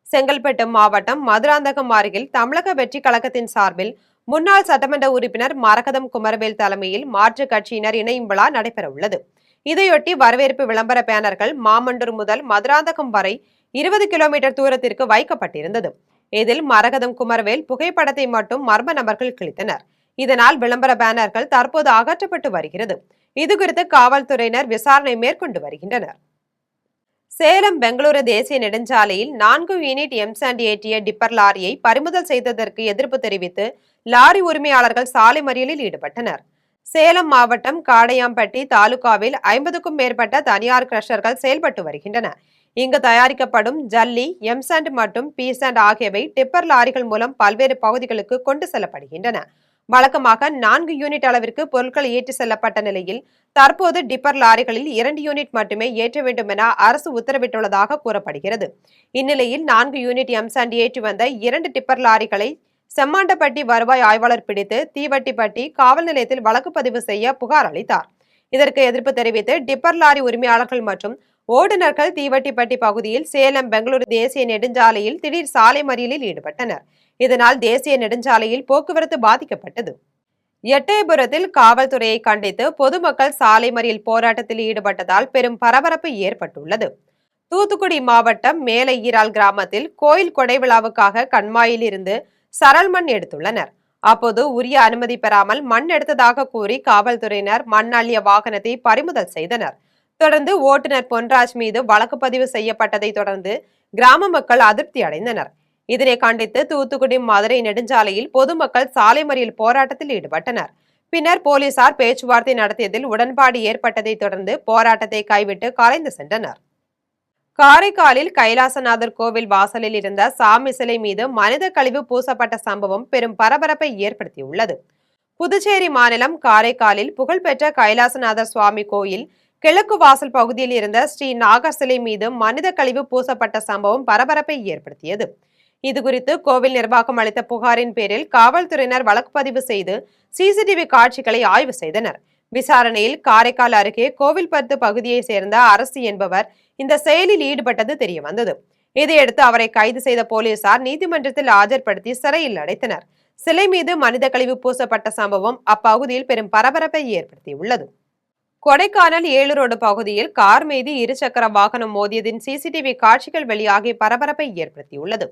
செங்கல்பட்டு மாவட்டம் மதுராந்தகம் அருகில் தமிழக வெற்றி கழகத்தின் சார்பில் முன்னாள் சட்டமன்ற உறுப்பினர் மரகதம் குமரவேல் தலைமையில் மாற்றுக் கட்சியினர் இணையும் விழா நடைபெறவுள்ளது. இதையொட்டி வரவேற்பு விளம்பர பேனர்கள் மாமண்டூர் முதல் மதுராந்தகம் வரை 20 கிலோமீட்டர் தூரத்திற்கு வைக்கப்பட்டிருந்தது. இதில் மரகதம் குமரவேல் புகைப்படத்தை மட்டும் மர்ம நபர்கள் கிழித்தனர். இதனால் விளம்பர பேனர்கள் தற்போது அகற்றப்பட்டு வருகிறது. இதுகுறித்து காவல்துறையினர் விசாரணை மேற்கொண்டு வருகின்றனர். சேலம் பெங்களூரு தேசிய நெடுஞ்சாலையில் 4 யூனிட் எம்சாண்ட் ஏற்றிய டிப்பர் லாரியை பறிமுதல் செய்ததற்கு எதிர்ப்பு தெரிவித்து லாரி உரிமையாளர்கள் சாலை மறியலில் ஈடுபட்டனர். சேலம் மாவட்டம் காடையாம்பட்டி தாலுகாவில் 50க்கும் மேற்பட்ட தனியார் கிரஷர்கள் செயல்பட்டு வருகின்றன. இங்கு தயாரிக்கப்படும் ஜல்லி, எம்சாண்ட் மற்றும் பீசாண்ட் ஆகியவை டிப்பர் லாரிகள் மூலம் பல்வேறு பகுதிகளுக்கு கொண்டு செல்லப்படுகின்றன. வழக்கமாக 4 யூனிட் அளவிற்கு பொருட்கள் ஏற்றி செல்லப்பட்ட நிலையில் தற்போது டிப்பர் லாரிகளில் 2 யூனிட் மட்டுமே ஏற்ற வேண்டும் என அரசு உத்தரவிட்டுள்ளதாக கூறப்படுகிறது. இந்நிலையில் 4 யூனிட் எம்சாண்ட் ஏற்றி வந்த 2 டிப்பர் லாரிகளை செம்மாண்டப்பட்டி வருவாய் ஆய்வாளர் பிடித்து தீவட்டிப்பட்டி காவல் நிலையத்தில் வழக்கு பதிவு செய்ய புகார் அளித்தார். இதற்கு எதிர்ப்பு தெரிவித்து டிப்பர் லாரி உரிமையாளர்கள் மற்றும் ஓட்டுநர்கள் தீவட்டிப்பட்டி பகுதியில் சேலம் பெங்களூரு தேசிய நெடுஞ்சாலையில் திடீர் சாலை மறியலில் ஈடுபட்டனர். இதனால் தேசிய நெடுஞ்சாலையில் போக்குவரத்து பாதிக்கப்பட்டது. எட்டயபுரத்தில் காவல்துறையை கண்டித்து பொதுமக்கள் சாலை மறியல் போராட்டத்தில் ஈடுபட்டதால் பெரும் பரபரப்பு ஏற்பட்டுள்ளது. தூத்துக்குடி மாவட்டம் மேல ஈரால் கிராமத்தில் கோயில் கொடை விழாவுக்காக கண்மாயில் இருந்து சரள் மண் எடுத்துள்ளனர். அப்போது உரிய அனுமதி பெறாமல் மண் எடுத்ததாக கூறி காவல்துறையினர் மண் அள்ளிய வாகனத்தை பறிமுதல் செய்தனர். தொடர்ந்து ஓட்டுநர் பொன்ராஜ் மீது வழக்கு பதிவு செய்யப்பட்டதை தொடர்ந்து கிராம மக்கள் அதிருப்தி அடைந்தனர். இதனை கண்டித்து தூத்துக்குடி மதுரை நெடுஞ்சாலையில் பொதுமக்கள் சாலை மறியல் போராட்டத்தில் ஈடுபட்டனர். பின்னர் போலீசார் பேச்சுவார்த்தை நடத்தியதில் உடன்பாடு ஏற்பட்டதை தொடர்ந்து போராட்டத்தை கைவிட்டு கலைந்து சென்றனர். காரைக்காலில் கைலாசநாதர் கோவில் வாசலில் இருந்த சாமி சிலை மீது மனித கழிவு பூசப்பட்ட சம்பவம் பெரும் பரபரப்பை ஏற்படுத்தியுள்ளது. புதுச்சேரி மாநிலம் காரைக்காலில் புகழ்பெற்ற கைலாசநாதர் சுவாமி கோயில் கிழக்கு வாசல் பகுதியில் இருந்த ஸ்ரீ நாகர் சிலை மீது மனித கழிவு பூசப்பட்ட சம்பவம் பரபரப்பை ஏற்படுத்தியது. இதுகுறித்து கோவில் நிர்வாகம் அளித்த புகாரின் பேரில் காவல்துறையினர் வழக்கு பதிவு செய்து சிசிடிவி காட்சிகளை ஆய்வு செய்தனர். விசாரணையில் காரைக்கால் அருகே கோவில்பத்து பகுதியை சேர்ந்த அரசு என்பவர் இந்த செயலில் ஈடுபட்டது தெரியவந்தது. இதையடுத்து அவரை கைது செய்த போலீசார் நீதிமன்றத்தில் ஆஜர்படுத்தி சிறையில் அடைத்தனர். சிலை மீது மனித கழிவு பூசப்பட்ட சம்பவம் அப்பகுதியில் பெரும் பரபரப்பை ஏற்படுத்தியுள்ளது. கொடைக்கானல் 7 ரோடு பகுதியில் கார் மீது இருசக்கர வாகனம் மோதியதின் சிசிடிவி காட்சிகள் வெளியாகி பரபரப்பை ஏற்படுத்தியுள்ளது.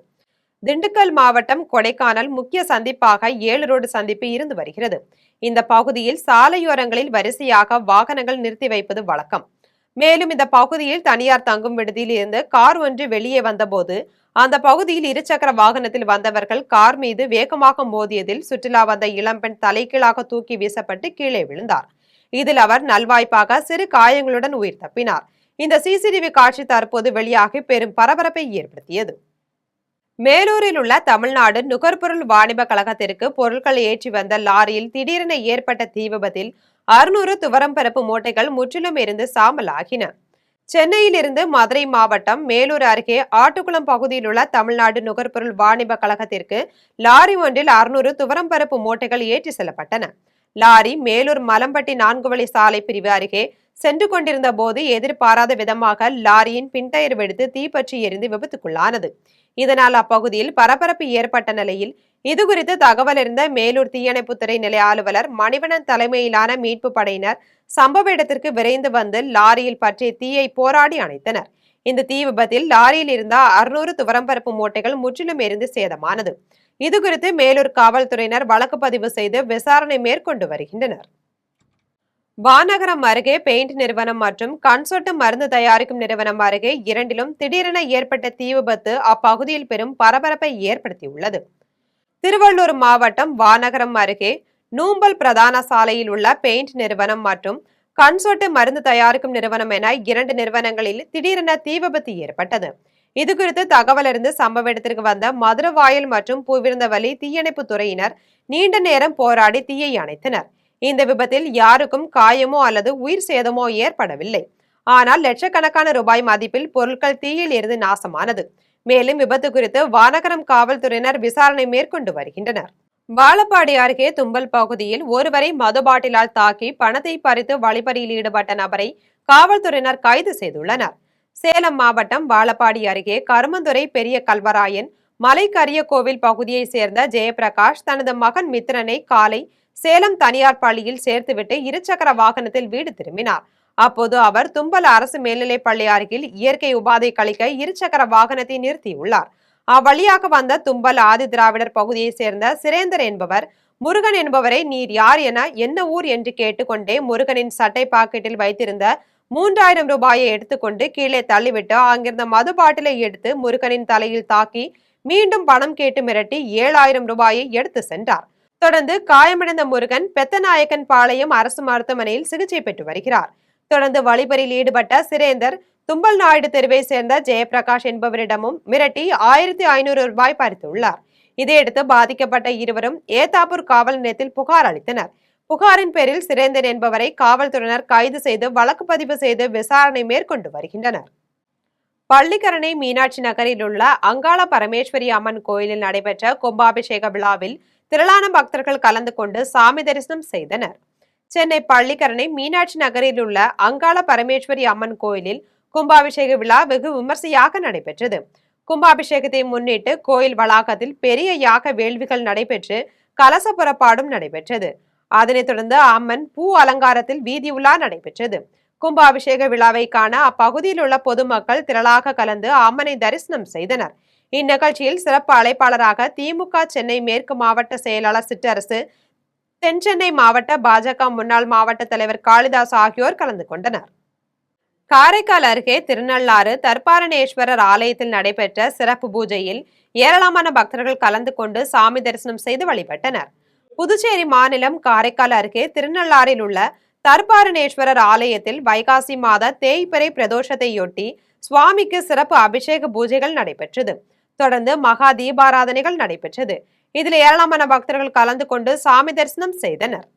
திண்டுக்கல் மாவட்டம் கொடைக்கானல் முக்கிய சந்திப்பாக 7 ரோடு சந்திப்பு இருந்து வருகிறது. இந்த பகுதியில் சாலையோரங்களில் வரிசையாக வாகனங்கள் நிறுத்தி வைப்பது வழக்கம். மேலும் இந்த பகுதியில் தனியார் தங்கும் விடுதியில் இருந்து கார் ஒன்று வெளியே வந்தபோது அந்த பகுதியில் இருசக்கர வாகனத்தில் வந்தவர்கள் கார் மீது வேகமாக மோதியதில் சுற்றுலா வந்த இளம்பெண் தலைகீழாக தூக்கி வீசப்பட்டு கீழே விழுந்தார். இதில் அவர் நல்வாய்ப்பாக சிறு காயங்களுடன் உயிர் தப்பினார். இந்த சிசிடிவி காட்சி தற்போது வெளியாகி பெரும் பரபரப்பை ஏற்படுத்தியது. மேலூரில் உள்ள தமிழ்நாடு நுகர்பொருள் வாணிப கழகத்திற்கு பொருட்கள் ஏற்றி வந்த லாரியில் திடீரென ஏற்பட்ட தீ விபத்தில் 600 துவரம் பருப்பு மூட்டைகள் முற்றிலும் எரிந்து சாம்பல் ஆகின. சென்னையில் இருந்து மதுரை மாவட்டம் மேலூர் அருகே ஆட்டுக்குளம் பகுதியில் உள்ள தமிழ்நாடு நுகர்பொருள் வாணிப கழகத்திற்கு லாரி ஒன்றில் 600 துவரம் பருப்பு மூட்டைகள் ஏற்றி செல்லப்பட்டன. லாரி மேலூர் மலம்பட்டி 4 வழி சாலை பிரிவு அருகே சென்று கொண்டிருந்த போது எதிர்பாராத விதமாக லாரியின் பின்டயர் வெடித்து தீப்பற்றி எரிந்து விபத்துக்குள்ளானது. இதனால் அப்பகுதியில் பரபரப்பு ஏற்பட்ட நிலையில் இதுகுறித்து தகவல் அறிந்த மேலூர் தீயணைப்புத்துறை நிலைய அலுவலர் மணிவண்ணன் தலைமையிலான மீட்பு படையினர் சம்பவ இடத்திற்கு விரைந்து வந்து லாரியில் பற்றிய தீயை போராடி அணைத்தனர். இந்த தீ விபத்தில் லாரியில் இருந்த 600 துவரம்பருப்பு மூட்டைகள் முற்றிலும் எரிந்து சேதமானது. இதுகுறித்து மேலூர் காவல்துறையினர் வழக்கு பதிவு செய்து விசாரணை மேற்கொண்டு வருகின்றனர். வானகரம் அருகே பெயிண்ட் நிறுவனம் மற்றும் கன்சோட்டு மருந்து தயாரிக்கும் நிறுவனம் அருகே இரண்டிலும் திடீரென ஏற்பட்ட தீ விபத்து அப்பகுதியில் பெரும் பரபரப்பை ஏற்படுத்தியுள்ளது. திருவள்ளூர் மாவட்டம் வானகரம் அருகே நூம்பல் பிரதான சாலையில் உள்ள பெயிண்ட் நிறுவனம் மற்றும் கன்சோட்டு மருந்து தயாரிக்கும் நிறுவனம் என 2 நிறுவனங்களில் திடீரென தீ விபத்து ஏற்பட்டது. இதுகுறித்து தகவல் அறிந்து சம்பவ இடத்திற்கு வந்த மதுரவாயல் மற்றும் பூவிருந்தவல்லி தீயணைப்பு துறையினர் நீண்ட நேரம் போராடி தீயை அணைத்தனர். இந்த விபத்தில் யாருக்கும் காயமோ அல்லது உயிர் சேதமோ ஏற்படவில்லை. ஆனால் லட்சக்கணக்கான ரூபாய் மதிப்பில் பொருட்கள் தீயில் இருந்து நாசமானது. மேலும் விபத்து குறித்து வானகரம் காவல்துறையினர் விசாரணை மேற்கொண்டு வருகின்றனர். வாழப்பாடி அருகே தும்பல் பகுதியில் ஒருவரை மது பாட்டிலால் தாக்கி பணத்தை பறித்து வழிப்பறியில் ஈடுபட்ட நபரை காவல்துறையினர் கைது செய்துள்ளனர். சேலம் மாவட்டம் வாழப்பாடி அருகே கருமந்துறை பெரிய கல்வராயன் மலை கரிய கோவில் பகுதியை சேர்ந்த ஜெயபிரகாஷ் தனது மகன் மித்ரனை காலை சேலம் தனியார் பள்ளியில் சேர்த்துவிட்டு இருசக்கர வாகனத்தில் வீடு திரும்பினார். அப்போது அவர் தும்பல அரசு மேல்நிலைப் பள்ளி அருகில் இயற்கை உபாதை கழிக்க இருசக்கர வாகனத்தை நிறுத்தியுள்ளார். அவ்வழியாக வந்த தும்பல் ஆதி திராவிடர் பகுதியைச் சேர்ந்த சிரேந்தர் என்பவர் முருகன் என்பவரை நீர் யார் என என்ன ஊர் என்று கேட்டுக்கொண்டே முருகனின் சட்டை பாக்கெட்டில் வைத்திருந்த 3000 ரூபாயை எடுத்துக்கொண்டு கீழே தள்ளிவிட்டு அங்கிருந்த மது பாட்டிலை எடுத்து முருகனின் தலையில் தாக்கி மீண்டும் பணம் கேட்டு மிரட்டி 7000 ரூபாயை எடுத்து சென்றார். தொடர்ந்து காயமடைந்த முருகன் பெத்தநாயக்கன் பாளையம் அரசு மருத்துவமனையில் சிகிச்சை பெற்று வருகிறார். தொடர்ந்து வழிபறியில் ஈடுபட்ட சிரேந்தர் தும்பல் நாயுடு தெருவை சேர்ந்த ஜெயபிரகாஷ் என்பவரிடமும் மிரட்டி 1500 ரூபாய் பறித்துள்ளார். இதையடுத்து பாதிக்கப்பட்ட இருவரும் ஏத்தாப்பூர் காவல் நிலையத்தில் புகார் அளித்தனர். புகாரின் பேரில் சிரேந்தர் என்பவரை காவல்துறையினர் கைது செய்து வழக்கு பதிவு செய்து விசாரணை மேற்கொண்டு வருகின்றனர். பள்ளிக்கரணை மீனாட்சி நகரில் உள்ள அங்காள பரமேஸ்வரி அம்மன் கோயிலில் நடைபெற்ற கும்பாபிஷேக விழாவில் திரளான பக்தர்கள் கலந்து கொண்டு சாமி தரிசனம் செய்தனர். சென்னை பள்ளிக்கரணை மீனாட்சி நகரில் உள்ள அங்காள பரமேஸ்வரி அம்மன் கோயிலில் கும்பாபிஷேக விழா வெகு விமர்சையாக நடைபெற்றது. கும்பாபிஷேகத்தை முன்னிட்டு கோயில் வளாகத்தில் பெரிய யாக வேள்விகள் நடைபெற்று கலச புறப்பாடும் நடைபெற்றது. அதனைத் தொடர்ந்து அம்மன் பூ அலங்காரத்தில் வீதி உலா நடைபெற்றது. கும்பாபிஷேக விழாவை காண அப்பகுதியில் உள்ள பொதுமக்கள் திரளாக கலந்து அம்மனை தரிசனம் செய்தனர். இந்நிகழ்ச்சியில் சிறப்பு அழைப்பாளராக திமுக சென்னை மேற்கு மாவட்ட செயலாளர் சிற்றரசு, தென்சென்னை மாவட்ட பாஜக முன்னாள் மாவட்ட தலைவர் காளிதாஸ் ஆகியோர் கலந்து கொண்டனர். காரைக்கால் அருகே திருநள்ளாறு தர்பாரணேஸ்வரர் ஆலயத்தில் நடைபெற்ற சிறப்பு பூஜையில் ஏராளமான பக்தர்கள் கலந்து கொண்டு சாமி தரிசனம் செய்து வழிபட்டனர். புதுச்சேரி மாநிலம் காரைக்கால் அருகே திருநள்ளாறில் உள்ள தர்பாரணேஸ்வரர் ஆலயத்தில் வைகாசி மாத தேய்பிறை பிரதோஷத்தையொட்டி சுவாமிக்கு சிறப்பு அபிஷேக பூஜைகள் நடைபெற்றது. தொடர்ந்து மகா தீபாராதனைகள் நடைபெற்றது. இதில் ஏராளமான பக்தர்கள் கலந்து கொண்டு சாமி தரிசனம் செய்தனர்.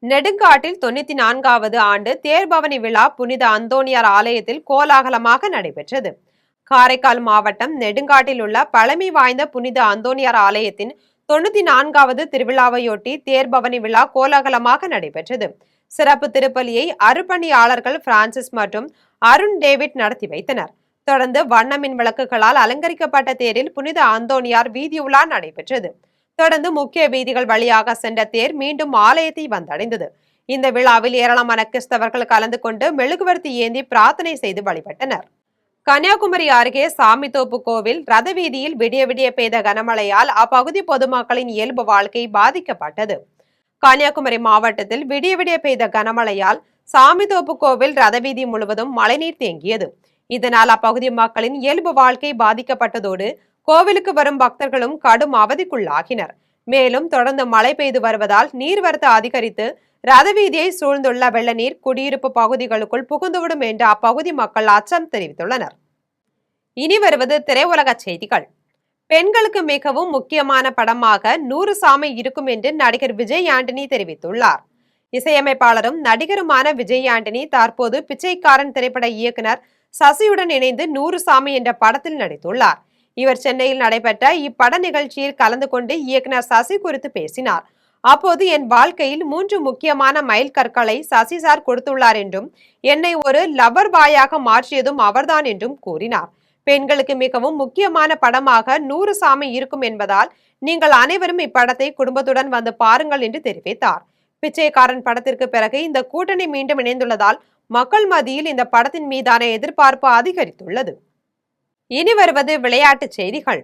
நெடுங்காட்டில் 94வது ஆண்டு தேர்பவனி விழா புனித அந்தோணியார் ஆலயத்தில் கோலாகலமாக நடைபெற்றது. காரைக்கால் மாவட்டம் நெடுங்காட்டில் உள்ள பழமை வாய்ந்த புனித அந்தோணியார் ஆலயத்தின் 94வது திருவிழாவையொட்டி தேர்பவனி விழா கோலாகலமாக நடைபெற்றது. சிறப்பு திருப்பலியை அருப்பணியாளர்கள் பிரான்சிஸ் மற்றும் அருண் டேவிட் நடத்தி வைத்தனர். தொடர்ந்து வண்ணமின் விளக்குகளால் அலங்கரிக்கப்பட்ட தேரில் புனித அந்தோணியார் வீதி உலா நடைபெற்றது. தொடர்ந்து முக்கிய வீதிகள் வழியாக சென்ற தேர் மீண்டும் ஆலயத்தை வந்தடைந்தது. இந்த விழாவில் ஏராளமான கிறிஸ்தவர்கள் கலந்து கொண்டு மெழுகுவர்த்தி ஏந்தி பிரார்த்தனை செய்து வழிபட்டனர். கன்னியாகுமரி அருகே சாமித்தோப்பு கோவில் ரத வீதியில் விடிய விடிய பெய்த கனமழையால் அப்பகுதி பொதுமக்களின் இயல்பு வாழ்க்கை பாதிக்கப்பட்டது. கன்னியாகுமரி மாவட்டத்தில் விடிய விடிய பெய்த கனமழையால் சாமித்தோப்பு கோவில் ரதவீதி முழுவதும் மழைநீர் தேங்கியது. இதனால் அப்பகுதி மக்களின் இயல்பு வாழ்க்கை பாதிக்கப்பட்டதோடு கோவிலுக்கு வரும் பக்தர்களும் கடும் அவதிக்குள்ளாகினர். மேலும் தொடர்ந்து மழை பெய்து வருவதால் நீர்வரத்து அதிகரித்து ரதவீதியை சூழ்ந்துள்ள வெள்ள நீர் குடியிருப்பு பகுதிகளுக்குள் புகுந்துவிடும் என்று அப்பகுதி மக்கள் அச்சம் தெரிவித்துள்ளனர். இனி வருவது திரையுலக செய்திகள். பெண்களுக்கு மிகவும் முக்கியமான படமாக 100 சாமி இருக்கும் என்று நடிகர் விஜய் ஆண்டனி தெரிவித்துள்ளார். இசையமைப்பாளரும் நடிகருமான விஜய் ஆண்டனி தற்போது பிச்சைக்காரன் திரைப்பட இயக்குனர் சசியுடன் இணைந்து 100 சாமி என்ற படத்தில் நடித்துள்ளார். இவர் சென்னையில் நடைபெற்ற இப்பட நிகழ்ச்சியில் கலந்து கொண்டு இயக்குனர் சசி குறித்து பேசினார். அப்போது என் வாழ்க்கையில் 3 முக்கியமான மைல் கற்களை சசி சார் கொடுத்துள்ளார் என்றும் என்னை ஒரு லவர் பாயாக மாற்றியதும் அவர்தான் என்றும் கூறினார். பெண்களுக்கு மிகவும் முக்கியமான படமாக 100 சாமி இருக்கும் என்பதால் நீங்கள் அனைவரும் இப்படத்தை குடும்பத்துடன் வந்து பாருங்கள் என்று தெரிவித்தார். பிச்சைக்காரன் படத்திற்கு பிறகு இந்த கூட்டணி மீண்டும் இணைந்துள்ளதால் மக்கள் மத்தியில் இந்த படத்தின் மீதான எதிர்பார்ப்பு அதிகரித்துள்ளது. இனி வருவது விளையாட்டுச் செய்திகள்.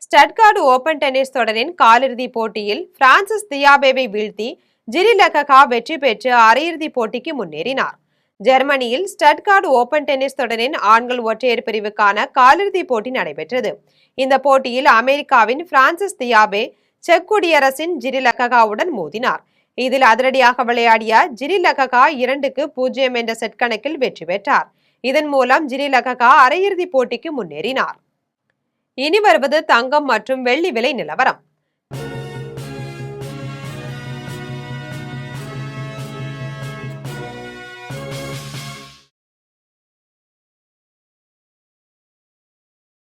ஸ்டட்கார்ட் ஓபன் டென்னிஸ் தொடரின் காலிறுதி போட்டியில் பிரான்சிஸ் தியாபேவை வீழ்த்தி ஜிரி லெககா வெற்றி பெற்று அரையிறுதிப் போட்டிக்கு முன்னேறினார். ஜெர்மனியில் ஸ்டட்கார்ட் ஓபன் டென்னிஸ் தொடரின் ஆண்கள் ஒற்றையர் பிரிவுக்கான காலிறுதிப் போட்டி நடைபெற்றது. இந்த போட்டியில் அமெரிக்காவின் பிரான்சிஸ் தியாபே செக் குடியரசின் ஜிரி லெககாவுடன் மோதினார். இதில் அதிரடியாக விளையாடிய ஜிரி லெககா 2-0 என்ற செட் கணக்கில் வெற்றி பெற்றார். இதன் மூலம் ஜிரி லெககா அரையிறுதிப் போட்டிக்கு முன்னேறினார். இனி வருவது தங்கம் மற்றும் வெள்ளி விலை நிலவரம்.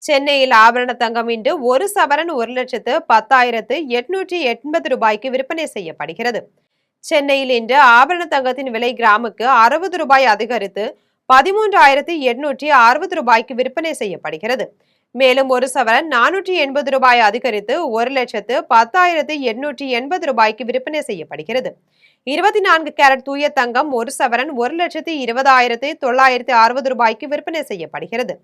சென்னையில் ஆபரண தங்கம் இன்று 1 சவரன் 1,10,880 ரூபாய்க்கு விற்பனை செய்யப்படுகிறது. சென்னையில் இன்று ஆபரண தங்கத்தின் விலை கிராமுக்கு 60 ரூபாய் அதிகரித்து 13,860 ரூபாய்க்கு விற்பனை செய்யப்படுகிறது. மேலும் ஒரு சவரன் 480 ரூபாய் அதிகரித்து 1,10,880 ரூபாய்க்கு விற்பனை செய்யப்படுகிறது. 24 கேரட் தூய தங்கம் ஒரு சவரன் 1,20,960 ரூபாய்க்கு விற்பனை செய்யப்படுகிறது.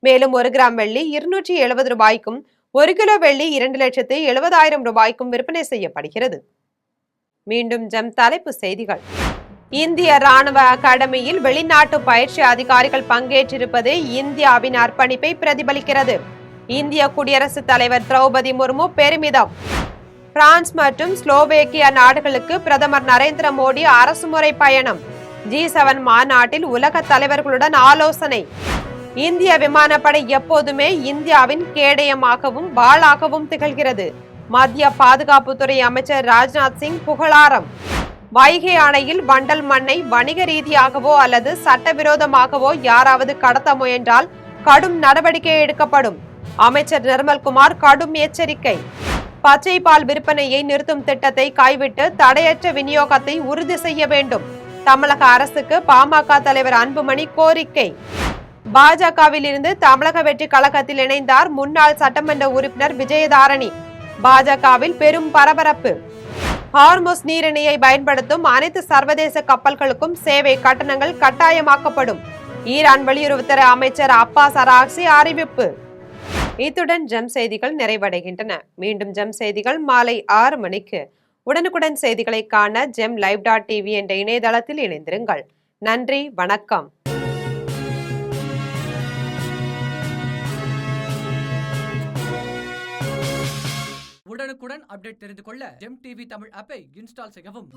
மேலும் 1 கிராம் வெள்ளி 270 ரூபாய்க்கும் 1 கிலோ வெள்ளி 2,70,000 ரூபாய்க்கும் விற்பனை செய்யப்படுகிறது. மீண்டும் ஜெம் தலைப்பு செய்திகள். இந்திய ராணுவ அகாடமியில் வெளிநாட்டு பயிற்சி அதிகாரிகள் பங்கேற்றிருப்பது இந்தியாவின் அர்ப்பணிப்பை பிரதிபலிக்கிறது. இந்திய குடியரசுத் தலைவர் திரௌபதி முர்மு பெருமிதம். பிரான்ஸ் மற்றும் ஸ்லோவேக்கியா நாடுகளுக்கு பிரதமர் நரேந்திர மோடி அரசுமுறை பயணம். G7 மாநாட்டில் உலக தலைவர்களுடன் ஆலோசனை. இந்திய விமானப்படை எப்போதுமே இந்தியாவின் கேடயமாகவும் வாளாகவும் திகழ்கிறது. மத்திய பாதுகாப்புத்துறை அமைச்சர் ராஜ்நாத் சிங் புகழாரம். வைகை அணையில் வண்டல் மண்ணை வணிக ரீதியாகவோ அல்லது சட்டவிரோதமாகவோ யாராவது கடத்த முயன்றால் கடும் நடவடிக்கை எடுக்கப்படும். அமைச்சர் நிர்மல்குமார் கடும் எச்சரிக்கை. பச்சை பால் விற்பனையை நிறுத்தும் திட்டத்தை கைவிட்டு தடையற்ற விநியோகத்தை உறுதி செய்ய வேண்டும். தமிழக அரசுக்கு பாமக தலைவர் அன்புமணி கோரிக்கை. பாஜகவில் இருந்து தமிழக வெற்றி கழகத்தில் இணைந்தார் முன்னாள் சட்டமன்ற உறுப்பினர் விஜயதாரணி. பாஜகவில் பெரும் பரபரப்பு. ஹார்முஸ் நீரிணையை பயன்படுத்தும் அனைத்து சர்வதேச கப்பல்களுக்கும் சேவை கட்டணங்கள் கட்டாயமாக்கப்படும். ஈரான் வெளியுறவுத்துறை அமைச்சர் அப்பாஸ் அராக்சி அறிவிப்பு. இத்துடன் ஜெம் செய்திகள் நிறைவடைகின்றன. மீண்டும் ஜெம் செய்திகள் மாலை 6 மணிக்கு. உடனுக்குடன் செய்திகளை காண GemLive.tv என்ற இணையதளத்தில் இணைந்திருங்கள். நன்றி, வணக்கம். உடனுக்குடன் அப்டேட் தெரிந்து கொள்ள ஜெம் டிவி தமிழ் ஆப்பை இன்ஸ்டால் செய்யவும்.